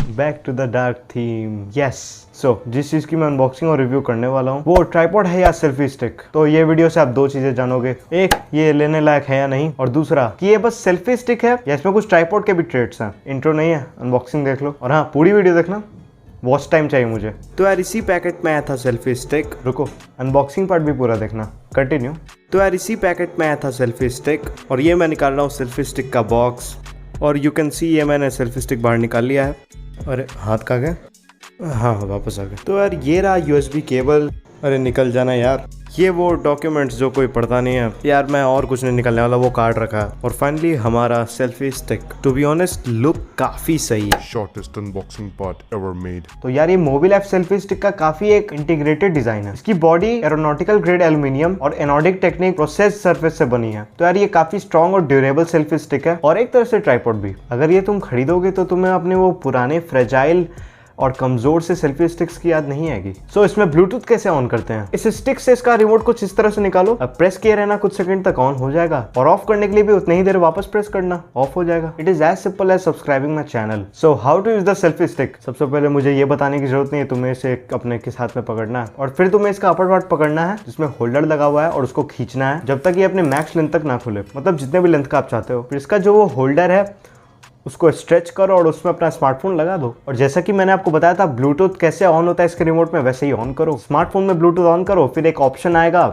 Back to the dark theme. Yes, so जिस चीज की मैं अनबॉक्सिंग और रिव्यू करने वाला हूँ वो ट्राइपॉड है या सेल्फी स्टिक। तो ये वीडियो से आप दो चीजें जानोगे, एक ये लेने लायक है या नहीं, और दूसरा कि ये बस सेल्फी स्टिक है या इसमें कुछ ट्राइपॉड के भी ट्रेड्स हैं। इंट्रो नहीं है, अनबॉक्सिंग देख लो, और हाँ पूरी वीडियो देखना, वॉच टाइम चाहिए मुझे। तो यार इसी पैकेट में आया था सेल्फी स्टिक। रुको, अनबॉक्सिंग पार्ट भी पूरा देखना, कंटिन्यू। तो यार इसी पैकेट में आया था सेल्फी स्टिक, और ये मैं निकाल रहा हूँ सेल्फी स्टिक का बॉक्स, और यू कैन सी ये मैंने सेल्फी स्टिक बाहर निकाल लिया है। अरे हाथ कहाँ गया? हाँ वापस आ गया। तो यार ये रहा यूएसबी केबल। अरे निकल जाना यार। ये वो डॉक्यूमेंट्स जो कोई पढ़ता नहीं है यार, मैं और कुछ नहीं निकलने वाला, वो कार्ड रखा है। और फाइनली हमारा selfie stick, to be honest look काफी सही है। Shortest unboxing part ever made. तो यार ये मोबाइल ऐप सेल्फी स्टिक का काफी एक इंटीग्रेटेड डिजाइन है। इसकी बॉडी एरोनॉटिकल ग्रेड एल्यूमिनियम और एनोडिक टेक्निक प्रोसेस सरफेस से बनी है। तो यार ये काफी स्ट्रॉन्ग और ड्यूरेबल सेल्फी स्टिक है, और एक तरह से ट्राइपॉड भी। अगर ये तुम खरीदोगे तो तुम्हें अपने वो पुराने फ्रेजाइल और कमजोर से सेल्फी स्टिक्स की याद नहीं आएगी। सो इसमें ब्लूटूथ कैसे ऑन करते हैं? इस स्टिक से इसका रिमोट कुछ इस तरह से निकालो, अब प्रेस किए रहना, कुछ सेकंड तक ऑन हो जाएगा, और ऑफ करने के लिए भी उतनी ही देर वापस प्रेस करना, ऑफ हो जाएगा। It is as simple as subscribing my channel. So how to use the selfie stick? सबसे पहले मुझे ये बताने की जरूरत नहीं है, तुम्हें इसे अपने किस हाथ में पकड़ना है, और फिर तुम्हें इसका अपर पार्ट पकड़ना है जिसमें होल्डर लगा हुआ है, और उसको खींचना है जब तक ये अपने मैक्स लेंथ तक ना खुले, मतलब जितने भी लेंथ का आप चाहते हो। फिर इसका जो वो होल्डर है उसको स्ट्रेच करो और उसमें अपना स्मार्टफोन लगा दो, और जैसा कि मैंने आपको बताया था ब्लूटूथ कैसे ऑन होता है इसके रिमोट में, वैसे ही ऑन करो। स्मार्टफोन में ब्लूटूथ ऑन करो, फिर एक ऑप्शन आएगा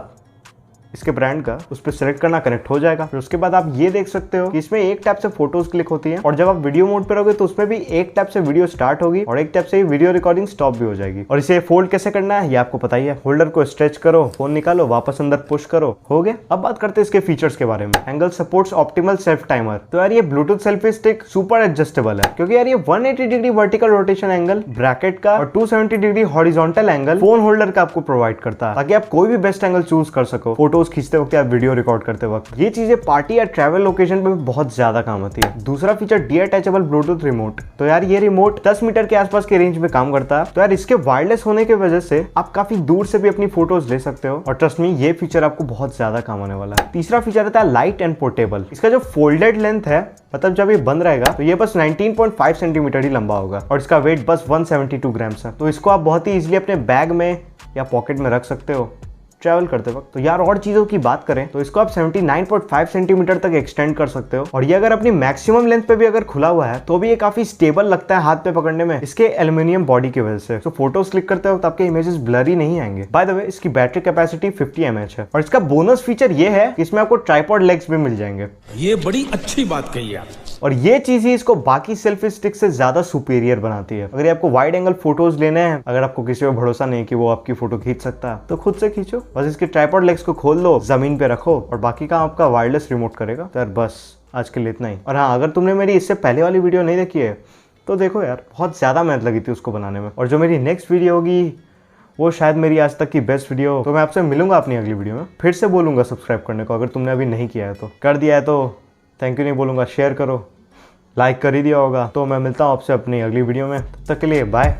इसके ब्रांड का, उस पर सिलेक्ट करना, कनेक्ट हो जाएगा। फिर उसके बाद आप ये देख सकते हो कि इसमें एक टैप से फोटोज क्लिक होती है, और जब आप वीडियो मोड पे रहोगे तो उसमें भी एक टैप से वीडियो स्टार्ट होगी और एक टैप से वीडियो रिकॉर्डिंग स्टॉप भी हो जाएगी। और इसे फोल्ड कैसे करना है ये आपको पता ही है। होल्डर को स्ट्रेच करो, फोन निकालो, वापस अंदर पुश करो, हो गया। अब बात करते हैं इसके फीचर्स के बारे में। Angle supports optimal self timer. तो यार ये Bluetooth selfie stick super adjustable है, क्योंकि यार ये 180 degree vertical rotation angle bracket का और 270 degree horizontal angle phone holder का आपको प्रोवाइड करता है, ताकि आप कोई भी बेस्ट एंगल चूज कर सको फोटोज खींचते वक्त या वीडियो रिकॉर्ड करते वक्त। ये चीजें पार्टी या ट्रैवल लोकेशन पे बहुत ज्यादा काम आती है। दूसरा feature D attachable Bluetooth remote. तो यार ये रिमोट 10 मीटर के आसपास के रेंज में काम करता है। तो यार इसके वायरलेस होने की वजह से आप काफी दूर से भी अपनी फोटोज ले सकते हो, और ट्रस्ट मी ये फीचर आपको बहुत ज्यादा काम आने वाला है। तीसरा फीचर रहता है लाइट एंड पोर्टेबल। इसका जो फोल्डेड लेंथ है, मतलब जब ये बंद रहेगा तो ये बस 19.5 सेंटीमीटर ही लंबा होगा, और इसका वेट बस 172 ग्राम्स है। तो इसको आप बहुत ही इजीली अपने बैग में या पॉकेट में रख सकते हो ट्रैवल करते वक्त। तो यार और चीजों की बात करें तो इसको आप 79.5 सेंटीमीटर तक एक्सटेंड कर सकते हो, और ये अगर अपनी मैक्सिमम लेंथ पे भी अगर खुला हुआ है तो भी ये काफी स्टेबल लगता है हाथ पे पकड़ने में, इसके एल्यूमिनियम बॉडी की वजह से। तो फोटोज क्लिक करते वक्त आपके इमेजेस ब्लरी नहीं आएंगे। बाय द वे इसकी बैटरी कैपेसिटी 50 mAh है, और इसका बोनस फीचर ये है कि इसमें आपको ट्राइपॉड लेग्स भी मिल जाएंगे। ये बड़ी अच्छी बात कही आप, और ये चीज ही इसको बाकी सेल्फी स्टिक से ज्यादा सुपीरियर बनाती है। अगर आपको वाइड एंगल फोटोज लेने हैं, अगर आपको किसी पर भरोसा नहीं कि वो आपकी फोटो खींच सकता है, तो खुद से खींचो। बस इसके ट्राइपॉड लेग्स को खोल लो, जमीन पे रखो, और बाकी काम आपका वायरलेस रिमोट करेगा। तो यार बस आज के लिए इतना ही। और हाँ, अगर तुमने मेरी इससे पहले वाली वीडियो नहीं देखी है तो देखो यार, बहुत ज्यादा मेहनत लगी थी उसको बनाने में। और जो मेरी नेक्स्ट वीडियो होगी वो शायद मेरी आज तक की बेस्ट वीडियो। तो मैं आपसे मिलूंगा अपनी अगली वीडियो में, फिर से बोलूंगा सब्सक्राइब करने को। अगर तुमने अभी नहीं किया है तो कर दिया है तो थैंक यू नहीं बोलूंगा, शेयर करो, लाइक कर ही दिया होगा। तो मैं मिलता हूँ आपसे अपनी अगली वीडियो में, तब तक के लिए बाय।